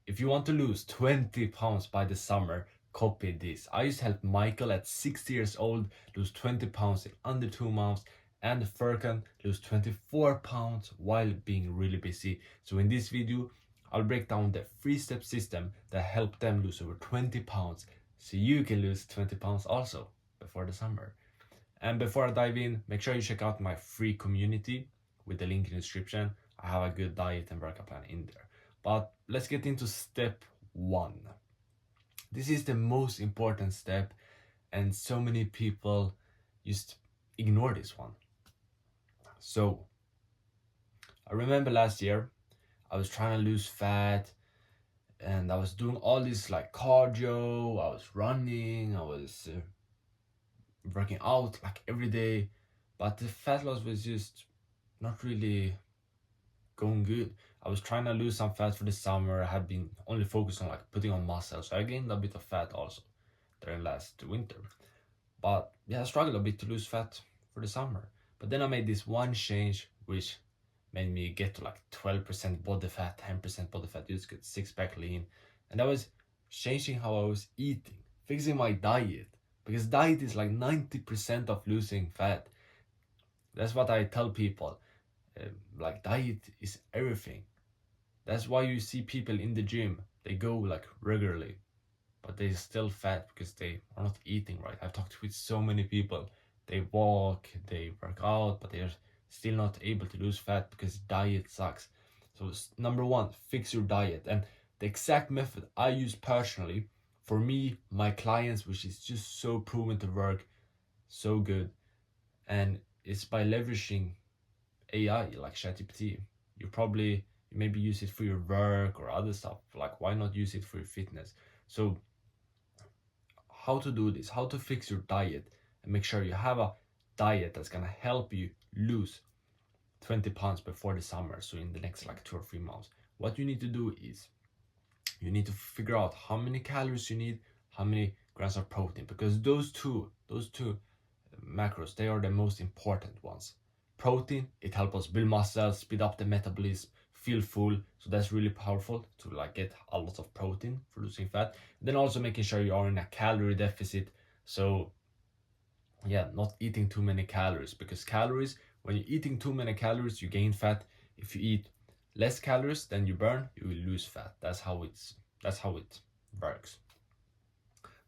If you want to lose 20 pounds by the summer, copy this. I used to help Michael at 60 years old lose 20 pounds in under 2 months, and Furkan lose 24 pounds while being really busy. So in this video, I'll break down the 3-step system that helped them lose over 20 pounds so you can lose 20 pounds also before the summer. And before I dive in, make sure you check out my free community with the link in the description. I have a good diet and workout plan in there. But let's get into step 1. This is the most important step, and so many people just ignore this one. So, I remember last year I was trying to lose fat, and I was doing all this like cardio, I was running, I was working out like every day, but the fat loss was just not really going good. I was trying to lose some fat for the summer. I had been only focused on like putting on muscle, so I gained a bit of fat also during last winter. But yeah, I struggled a bit to lose fat for the summer. But then I made this one change which made me get to like 12% body fat, 10% body fat, just get 6-pack lean. And that was changing how I was eating, fixing my diet. Because diet is like 90% of losing fat. That's what I tell people. Like diet is everything. That's why you see people in the gym, they go like regularly, but they're still fat because they are not eating right. I've talked with so many people. They walk, they work out, but they're still not able to lose fat because diet sucks. So number 1, fix your diet. And the exact method I use personally for me, my clients, which is just so proven to work so good, and it's by leveraging AI like ChatGPT. You maybe use it for your work or other stuff. Like, why not use it for your fitness? So how to do this, how to fix your diet and make sure you have a diet that's gonna help you lose 20 pounds before the summer. So in the next like 2 or 3 months, what you need to do is you need to figure out how many calories you need, how many grams of protein, because those two macros, they are the most important ones. Protein, it helps us build muscle, speed up the metabolism, feel full. So that's really powerful to like get a lot of protein for losing fat. And then also making sure you are in a calorie deficit. So yeah, not eating too many calories, because calories, when you're eating too many calories, you gain fat. If you eat less calories than you burn, you will lose fat. That's how it works.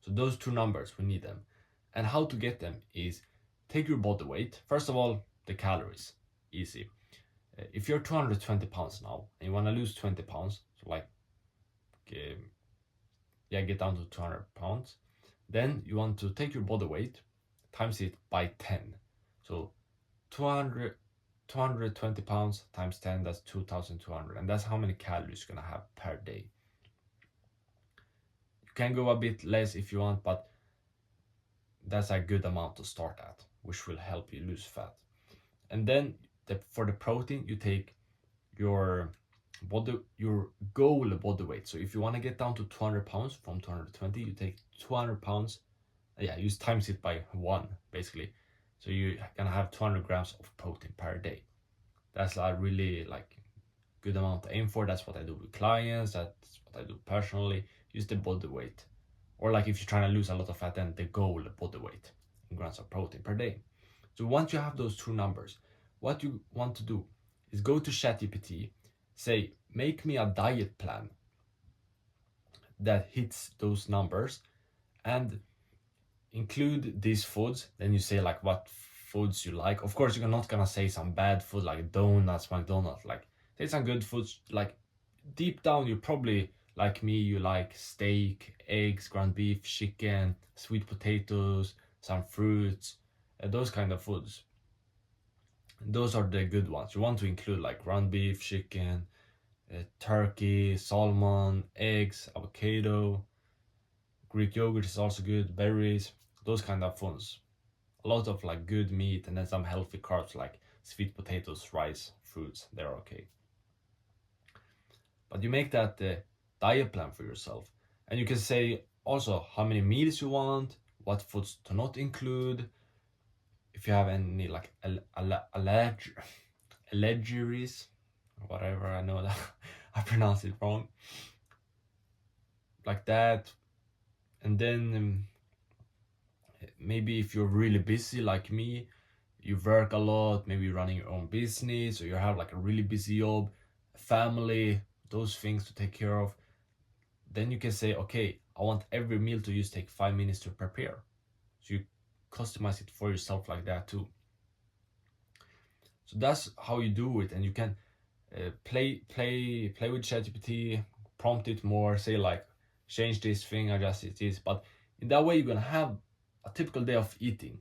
So those two numbers, we need them. And how to get them is take your body weight. First of all, the calories, easy. If you're 220 pounds now and you want to lose 20 pounds, so like, get down to 200 pounds, then you want to take your body weight, times it by 10. So 220 pounds times 10, that's 2,200. And that's how many calories you're going to have per day. You can go a bit less if you want, but that's a good amount to start at, which will help you lose fat. And then for the protein, you take your goal body weight. So if you want to get down to 200 pounds from 220, you take 200 pounds, use times it by 1 basically. So you're gonna have 200 grams of protein per day. That's a really like good amount to aim for. That's what I do with clients, that's what I do personally. Use the body weight, or like if you're trying to lose a lot of fat, then the goal body weight in grams of protein per day. So once you have those two numbers, what you want to do is go to ChatGPT, say, make me a diet plan that hits those numbers and include these foods. Then you say like what foods you like. Of course, you're not gonna say some bad food like donuts, McDonald's. Like, say some good foods. Like, deep down, you probably, like me, you like steak, eggs, ground beef, chicken, sweet potatoes, some fruits, those kind of foods. Those are the good ones. You want to include like ground beef, chicken, turkey, salmon, eggs, avocado, Greek yogurt is also good, berries, those kind of foods. A lot of like good meat, and then some healthy carbs like sweet potatoes, rice, fruits, they're okay. But you make that diet plan for yourself, and you can say also how many meals you want, what foods to not include, if you have any like allergies, whatever. I know that I pronounced it wrong. like that. And then maybe if you're really busy like me, you work a lot, maybe you're running your own business, or you have like a really busy job, family, those things to take care of, then you can say, okay, I want every meal to just take 5 minutes to prepare. So you customize it for yourself like that too. So that's how you do it, and you can play with ChatGPT, prompt it more, say like, change this thing, adjust this. But in that way, you're gonna have a typical day of eating,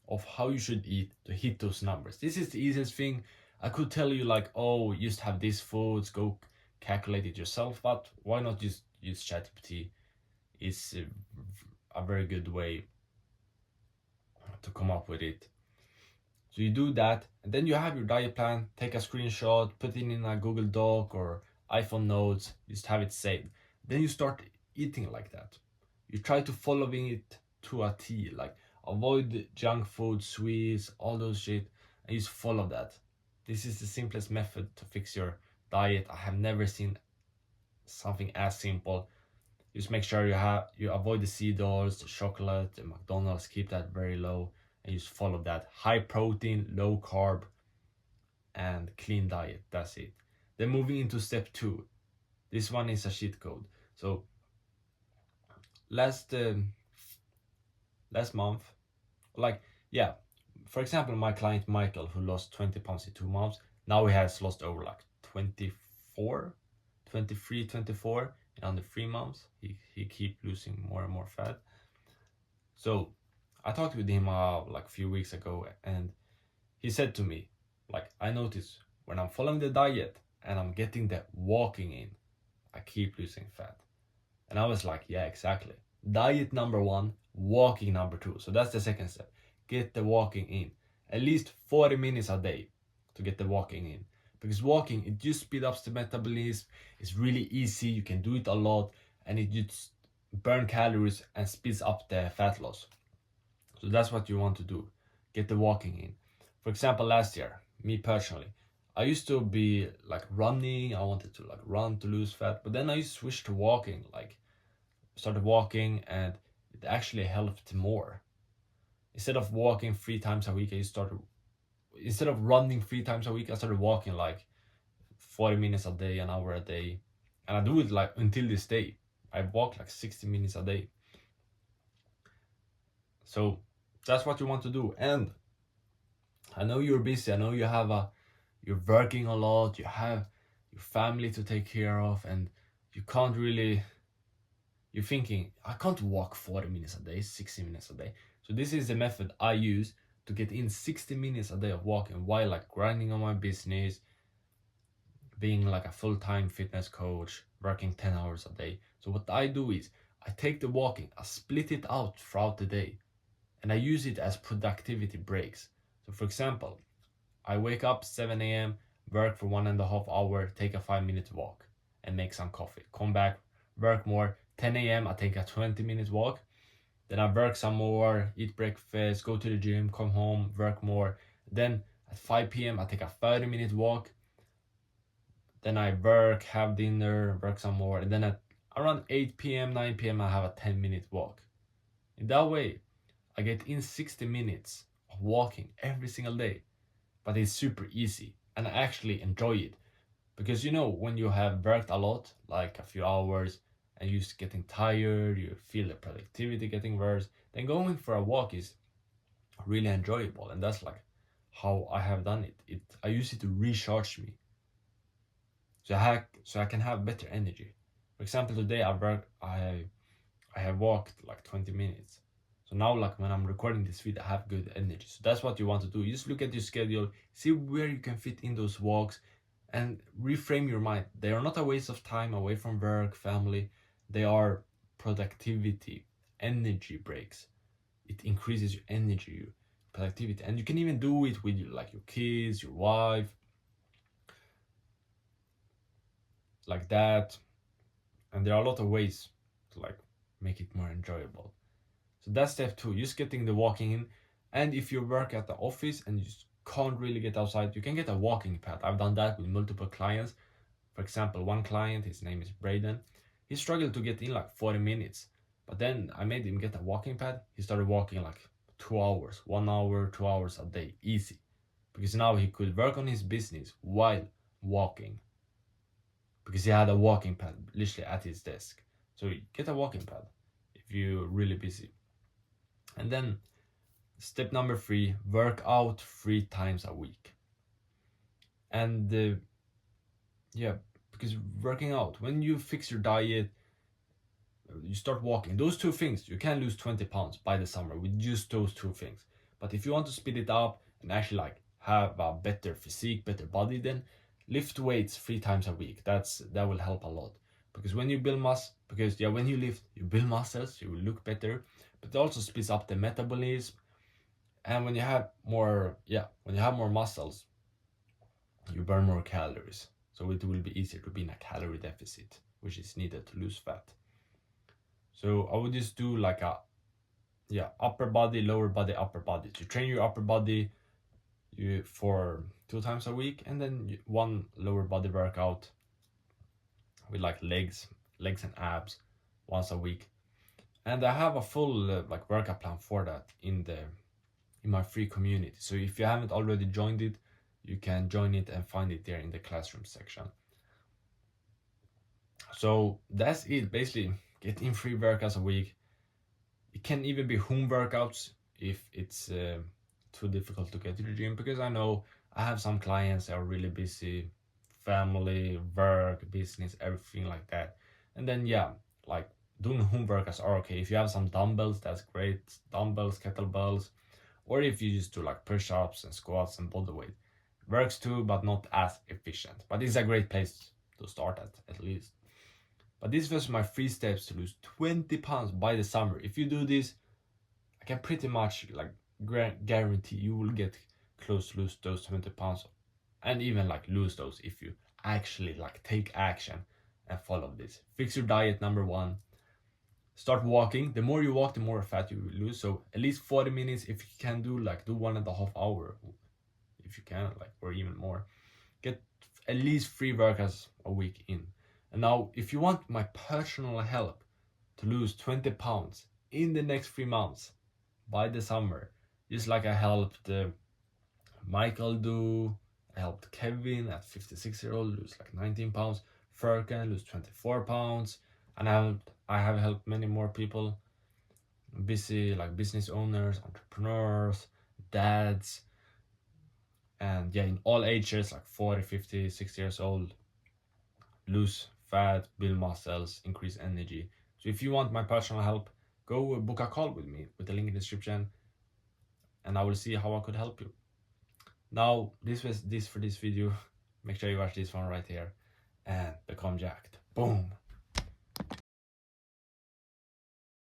of how you should eat to hit those numbers. This is the easiest thing. I could tell you like, oh, just have these foods, go calculate it yourself. But why not just use ChatGPT? It's a very good way to come up with it. So you do that, and then you have your diet plan, take a screenshot, put it in a Google Doc or iPhone notes, just have it saved. Then you start eating like that. You try to following it to a T, like avoid junk food, sweets, all those shit, and just follow that. This is the simplest method to fix your diet. I have never seen something as simple. Just make sure you avoid the cereals, the chocolate, the McDonald's, keep that very low, and just follow that high protein, low carb, and clean diet. That's it. Then moving into step 2. This one is a cheat code. So last month, like, yeah, for example, my client Michael, who lost 20 pounds in 2 months, now he has lost over like 24, 23, 24 in under 3 months. He keep losing more and more fat. So I talked with him like a few weeks ago, and he said to me, like, I notice when I'm following the diet and I'm getting the walking in, I keep losing fat. And I was like, yeah, exactly. Diet number 1, walking number 2. So that's the second step. Get the walking in. At least 40 minutes a day to get the walking in. Because walking, it just speeds up the metabolism. It's really easy. You can do it a lot, and it just burn calories and speeds up the fat loss. So that's what you want to do. Get the walking in. For example, last year, me personally, I used to be like running. I wanted to like run to lose fat, but then I switched to walking. Like, started walking, and it actually helped more. Instead of walking 3 times a week, instead of running 3 times a week, I started walking like 40 minutes a day, an hour a day. And I do it like until this day. I walk like 60 minutes a day. So that's what you want to do. And I know you're busy. I know you're working a lot. You have your family to take care of, and you can't really. You're thinking, I can't walk 40 minutes a day, 60 minutes a day. So this is the method I use to get in 60 minutes a day of walking while like grinding on my business, being like a full-time fitness coach, working 10 hours a day. So what I do is I take the walking, I split it out throughout the day, and I use it as productivity breaks. So for example, I wake up 7 a.m., work for 1.5 hours, take a 5-minute walk and make some coffee. Come back, work more. 10 a.m., I take a 20-minute walk. Then I work some more, eat breakfast, go to the gym, come home, work more. Then at 5 p.m., I take a 30-minute walk. Then I work, have dinner, work some more. And then at around 8 p.m., 9 p.m., I have a 10-minute walk. In that way, I get in 60 minutes of walking every single day. But it's super easy, and I actually enjoy it. Because when you have worked a lot, like a few hours, and you're just getting tired, you feel the productivity getting worse, then going for a walk is really enjoyable. And that's like how I have done it. I use it to recharge me. So I can have better energy. For example, today I have walked like 20 minutes. So now, like, when I'm recording this video, I have good energy. So that's what you want to do. You just look at your schedule, see where you can fit in those walks, and reframe your mind. They are not a waste of time away from work, family. They are productivity, energy breaks. It increases your energy, your productivity. And you can even do it with your kids, your wife, like that. And there are a lot of ways to like make it more enjoyable. So that's step 2, just getting the walking in. And if you work at the office and you just can't really get outside, you can get a walking pad. I've done that with multiple clients. For example, one client, his name is Braden. He struggled to get in like 40 minutes. But then I made him get a walking pad. He started walking like 2 hours, 1 hour, 2 hours a day, easy. Because now he could work on his business while walking. Because he had a walking pad literally at his desk. So get a walking pad if you're really busy. And then step number 3, work out 3 times a week. And yeah, because working out, when you fix your diet, you start walking, those 2 things, you can lose 20 pounds by the summer with just those 2 things. But if you want to speed it up and actually like have a better physique, better body, then lift weights 3 times a week. That will help a lot. Because when you build when you lift, you build muscles, you will look better, but it also speeds up the metabolism. And when you have more muscles, you burn more calories. So it will be easier to be in a calorie deficit, which is needed to lose fat. So I would just do like a upper body, lower body, upper body. To train your upper body for 2 times a week, and then 1 lower body workout with like legs and abs once a week. And I have a full workout plan for that in my free community. So if you haven't already joined it, you can join it and find it there in the classroom section. So that's it. Basically, get in 3 workouts a week. It can even be home workouts if it's too difficult to get to the gym, because I know I have some clients that are really busy, family, work, business, everything like that. And then like doing home workouts are okay. If you have some dumbbells, that's great. Dumbbells, kettlebells, or if you just do like push-ups and squats and body weight, works too, but not as efficient. But it's a great place to start at least. But this was my 3 steps to lose 20 pounds by the summer. If you do this, I can pretty much guarantee you will get close to lose those 20 pounds, and even lose those if you actually take action and follow this. Fix your diet, number 1. Start walking. The more you walk, the more fat you will lose. So at least 40 minutes. If you can do 1.5 hours, if you can, or even more. Get at least 3 workouts a week in. And now, if you want my personal help to lose 20 pounds in the next 3 months by the summer, just like I helped Michael do, I helped Kevin at 56-year-old lose 19 pounds, Furkan lose 24 pounds, and I have helped many more people, busy business owners, entrepreneurs, dads, and in all ages, 40, 50, 60 years old, lose fat, build muscles, increase energy. So if you want my personal help, go book a call with me with the link in the description, and I will see how I could help you. Now, this was this for this video. Make sure you watch this one right here and become jacked. Boom.